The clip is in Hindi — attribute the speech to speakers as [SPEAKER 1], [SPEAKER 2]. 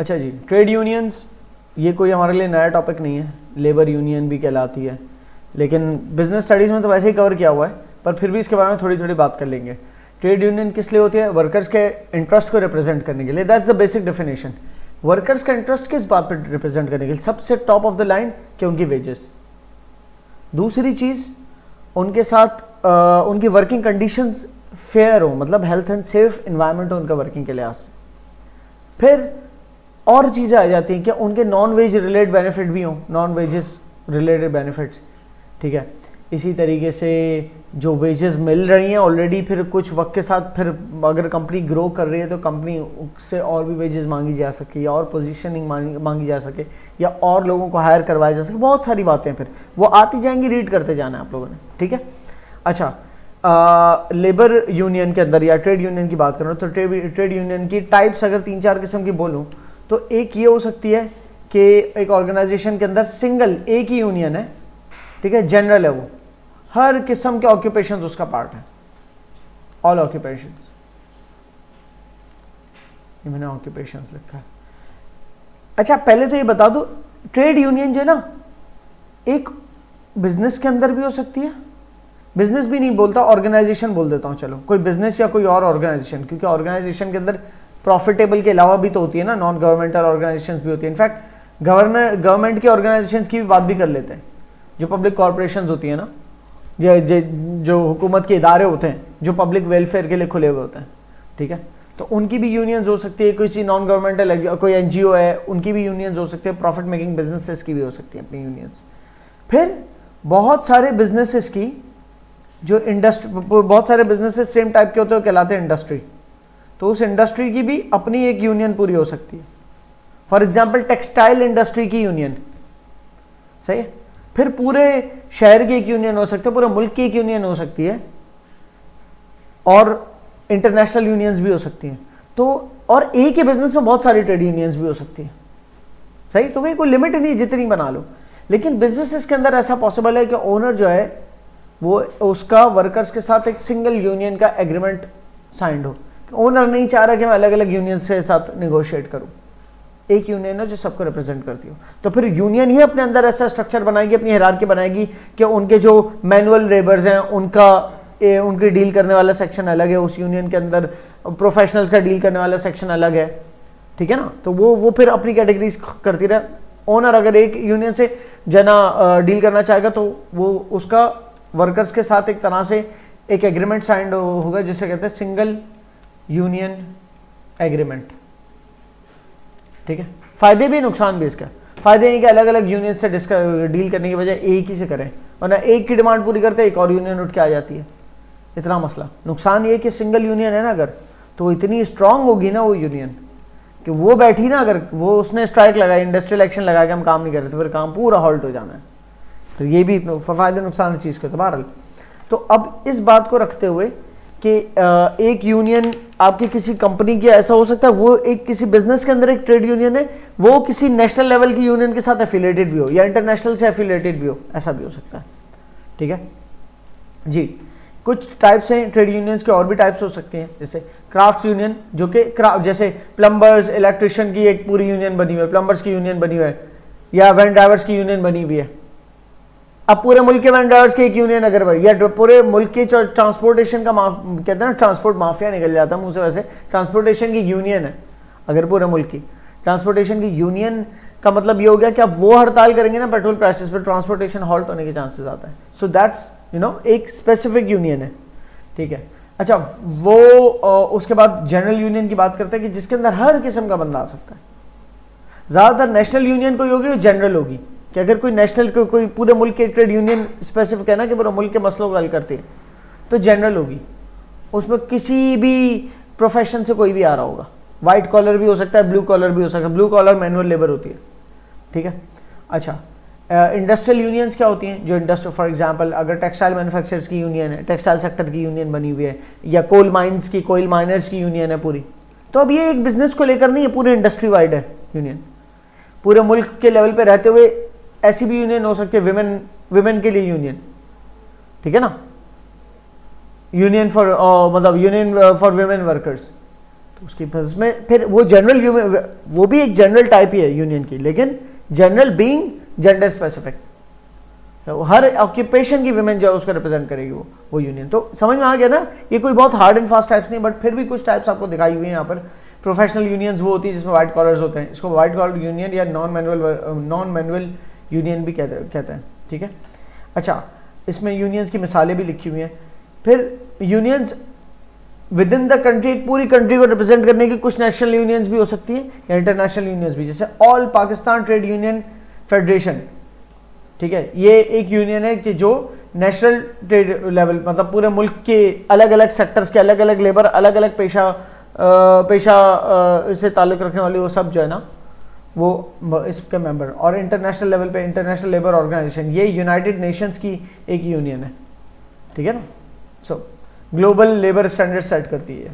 [SPEAKER 1] अच्छा जी, ट्रेड यूनियंस ये कोई हमारे लिए नया टॉपिक नहीं है, लेबर यूनियन भी कहलाती है, लेकिन बिजनेस स्टडीज़ में तो वैसे ही कवर किया हुआ है, पर फिर भी इसके बारे में थोड़ी थोड़ी बात कर लेंगे। ट्रेड यूनियन किस लिए होती है? वर्कर्स के इंटरेस्ट को रिप्रेजेंट करने के लिए, that's the basic definition. Workers का इंटरेस्ट किस बात पर रिप्रेजेंट करने के लिए? सबसे टॉप ऑफ द लाइन कि उनकी वेजेस। दूसरी चीज़, उनके साथ उनकी वर्किंग कंडीशंस फेयर हो, मतलब हेल्थ एंड सेफ इन्वायरमेंट हो उनका वर्किंग के लिहाज से। फिर और चीज़ें आ जाती हैं कि उनके नॉन वेज रिलेटेड बेनिफिट भी हों, नॉन वेजेस रिलेटेड बेनिफिट्स, ठीक है। इसी तरीके से जो वेजेस मिल रही हैं ऑलरेडी, फिर कुछ वक्त के साथ फिर अगर कंपनी ग्रो कर रही है तो कंपनी से और भी वेजेस मांगी जा सके, या और पोजीशनिंग मांगी जा सके, या और लोगों को हायर करवाया जा सके। बहुत सारी बातें फिर वो आती जाएंगी, रीड करते जाना है आप लोगों ने, ठीक है। अच्छा, लेबर यूनियन के अंदर या ट्रेड यूनियन की बात करूँ तो ट्रेड यूनियन की टाइप्स अगर 3-4 किस्म की बोलूँ तो एक ये हो सकती है कि एक ऑर्गेनाइजेशन के अंदर सिंगल एक ही यूनियन है, ठीक है, जनरल है, वो हर किस्म के ऑक्यूपेशन उसका पार्ट है, ऑल ऑक्यूपेशंस। ये मैंने ऑक्यूपेशंस लिखा है। अच्छा, पहले तो ये बता दो, ट्रेड यूनियन जो है ना एक बिजनेस के अंदर भी हो सकती है, बिजनेस भी नहीं बोलता, ऑर्गेनाइजेशन बोल देता हूं, चलो कोई बिजनेस या कोई और ऑर्गेनाइजेशन, क्योंकि ऑर्गेनाइजेशन के अंदर प्रॉफिटेबल के अलावा भी तो होती है ना, नॉन गवर्नमेंटल ऑर्गेनाइजेशंस भी होती है। इनफैक्ट गवर्नमेंट की ऑर्गेनाइजेशंस की भी बात भी कर लेते हैं, जो पब्लिक कॉर्पोरेशंस होती है ना, जो हुकूमत के इदारे होते हैं जो पब्लिक वेलफेयर के लिए खुले हुए होते हैं, ठीक है, तो उनकी भी यूनियंस हो सकती है। किसी नॉन गवर्नमेंटल कोई एनजीओ है, उनकी भी यूनियंस हो सकती है। प्रॉफिट मेकिंग बिजनेसेस की भी हो सकती है अपनी यूनियंस। फिर बहुत सारे बिजनेसेस की जो बहुत सारे बिजनेसेस सेम टाइप के होते हैं, कहलाते हैं इंडस्ट्री, तो उस इंडस्ट्री की भी अपनी एक यूनियन पूरी हो सकती है। फॉर एग्जाम्पल टेक्सटाइल इंडस्ट्री की यूनियन, सही है। फिर पूरे शहर की एक यूनियन हो सकती है, पूरे मुल्क की एक यूनियन हो सकती है, और इंटरनेशनल यूनियंस भी हो सकती हैं। तो और एक ही बिजनेस में बहुत सारी ट्रेड यूनियंस भी हो सकती है, सही। तो भाई कोई लिमिट नहीं, जितनी बना लो। लेकिन बिजनेसेस के अंदर ऐसा पॉसिबल है कि ओनर जो है वो उसका वर्कर्स के साथ एक सिंगल यूनियन का एग्रीमेंट साइंड हो। ओनर नहीं चाह रहा कि मैं अलग अलग यूनियन के साथ निगोशिएट करूं, एक यूनियन है जो सबको रिप्रेजेंट करती हो। तो फिर यूनियन ही अपने अंदर ऐसा स्ट्रक्चर बनाएगी, अपनी हायरार्की बनाएगी कि उनके जो मैनुअल लेबर्स हैं उनकी डील करने वाला सेक्शन अलग है उस यूनियन के अंदर, प्रोफेशनल्स का डील करने वाला सेक्शन अलग है, ठीक है ना। तो वो फिर अपनी कैटेगरीज करती रहे। ओनर अगर एक यूनियन से जना डील करना चाहेगा तो वो उसका वर्कर्स के साथ एक तरह से एक एग्रीमेंट साइंड होगा, जिसे कहते हैं सिंगल यूनियन एग्रीमेंट, ठीक है। फायदे भी नुकसान भी इसका। फायदे हैं कि अलग अलग यूनियन से डील करने की बजाय एक ही से करें, वरना एक की डिमांड पूरी करते एक और यूनियन उठ के आ जाती है, इतना मसला। नुकसान ये कि सिंगल यूनियन है ना अगर, तो इतनी स्ट्रांग होगी ना वो यूनियन कि वो बैठी ना, अगर वो उसने स्ट्राइक लगाई, इंडस्ट्रियल एक्शन लगा के हम काम नहीं कर रहे, तो फिर काम पूरा हॉल्ट हो जाना है। तो ये भी फायदे नुकसान चीज़ के। तो बहरहाल, तो अब इस बात को रखते हुए कि एक यूनियन आपकी किसी कंपनी की ऐसा हो सकता है, वो एक किसी बिजनेस के अंदर एक ट्रेड यूनियन है, वो किसी नेशनल लेवल की यूनियन के साथ एफिलिएटेड भी हो या इंटरनेशनल से एफिलिएटेड भी हो, ऐसा भी हो सकता है, ठीक है जी। कुछ टाइप्स हैं ट्रेड यूनियंस के, और भी टाइप्स हो सकती हैं, जैसे क्राफ्ट यूनियन, जो कि जैसे प्लम्बर्स इलेक्ट्रिशियन की एक पूरी यूनियन बनी हुई है, प्लम्बर्स की यूनियन बनी हुई है, या वैन ड्राइवर्स की यूनियन बनी हुई है। अब पूरे मुल्क के वैन ड्राइवर्स की एक यूनियन अगर बनी, या पूरे मुल्क के ट्रांसपोर्टेशन का कहते हैं ना, ट्रांसपोर्ट माफिया निकल जाता है मुंह से, वैसे ट्रांसपोर्टेशन की यूनियन है अगर पूरे मुल्क की, ट्रांसपोर्टेशन की यूनियन का मतलब ये हो गया कि अब वो हड़ताल करेंगे ना पेट्रोल प्राइसेस पर, ट्रांसपोर्टेशन हॉल्ट होने के चांसेस आता है। सो दैट्स एक स्पेसिफिक यूनियन है, ठीक है। अच्छा, वो उसके बाद जनरल यूनियन की बात करते हैं कि जिसके अंदर हर किस्म का बंदा आ सकता है। ज्यादातर नेशनल यूनियन कोई होगी, वो जनरल होगी, कि अगर कोई नेशनल कोई पूरे मुल्क की ट्रेड यूनियन स्पेसिफिक है ना कि पूरे मुल्क के मसलों को हल करती है, तो जनरल होगी। उसमें किसी भी प्रोफेशन से कोई भी आ रहा होगा, वाइट कॉलर भी हो सकता है, ब्लू कॉलर भी हो सकता है। ब्लू कॉलर मैनुअल लेबर होती है, ठीक है। अच्छा, इंडस्ट्रियल यूनियंस क्या होती हैं? जो इंडस्ट्री, फॉर एग्जांपल अगर टेक्सटाइल मैन्युफैक्चरर्स की यूनियन है, टेक्सटाइल सेक्टर की यूनियन बनी हुई है, या कोल माइंस की, कोयल माइनर्स की यूनियन है पूरी, तो अब ये एक बिजनेस को लेकर नहीं है, पूरे इंडस्ट्री वाइड है यूनियन। पूरे मुल्क के लेवल पे रहते हुए ऐसी भी यूनियन हो सकती है, विमेन के लिए यूनियन, ठीक है ना, यूनियन फॉर मतलब यूनियन फॉर विमेन वर्कर्स, तो उसकी उसमें फिर वो जनरल, वो भी एक जनरल टाइप ही है यूनियन की, लेकिन जनरल बीइंग जेंडर स्पेसिफिक, तो हर ऑक्यूपेशन की विमेन जो है उसको रिप्रेजेंट करेगी वो यूनियन। तो समझ में आ गया ना, ये कोई बहुत हार्ड एंड फास्ट टाइप्स नहीं, बट फिर भी कुछ टाइप्स आपको दिखाई हुई है यहाँ पर। प्रोफेशनल यूनियंस वो होती है जिसमें वाइट कॉलर्स होते हैं, इसको वाइट कॉलर यूनियन या नॉन मैनुअल यूनियन भी कहते हैं, ठीक है। अच्छा, इसमें यूनियंस की मिसालें भी लिखी हुई हैं। फिर unions with in the country, एक पूरी कंट्री को रिप्रेजेंट करने की कुछ नेशनल यूनियंस भी हो सकती है या इंटरनेशनल यूनियंस भी, जैसे all Pakistan trade union federation, ठीक है। ये एक यूनियन है कि जो नेशनल ट्रेड लेवल, मतलब पूरे मुल्क के अलग अलग सेक्टर्स के अलग अलग लेबर, अलग अलग पेशा से ताल्लुक़ रखने वाले वो सब जो है ना वो इसके मेंबर। और इंटरनेशनल लेवल पे इंटरनेशनल लेबर ऑर्गेनाइजेशन, ये यूनाइटेड नेशंस की एक यूनियन है, ठीक है ना। सो ग्लोबल लेबर स्टैंडर्ड सेट करती है।